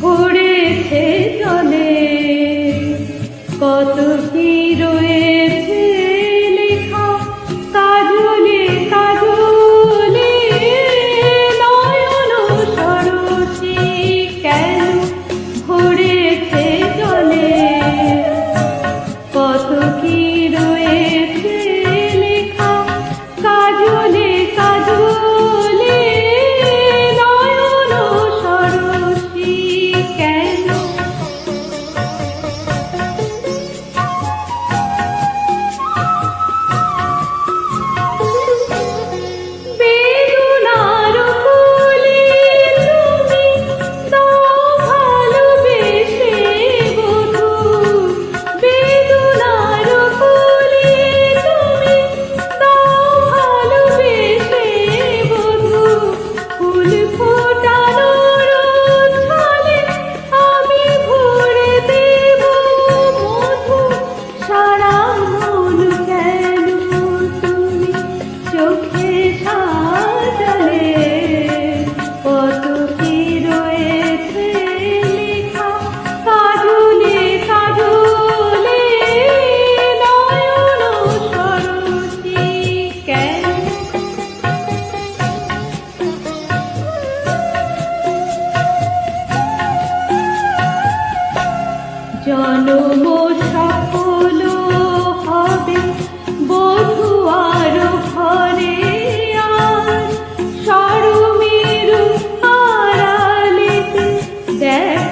ভরেছে জলে কত কি রয়েছে লেখা কাজলে কাজলে নয়ন সরসী কেন ভরেছে জলে কত কি রয়েছে লেখা কাজলে কাজলে নয়ন সরসী কেন বেদনার কোলে তুমি দাও ভালোবেসে বধূ বেদনার কোলে তুমি দাও ভালোবেসে বধূ ফুল ফোটানোর ছলে আমি ভরে দেব মধু সারা মন কেন তুমি চোখে সাজালে কত কি রয়েছে লেখা কাজলে কাজলে নয়ন সরসী কেন জনম সফল হবে বধূ আর ঘরে আর সরমের আড়ালেতে দেখ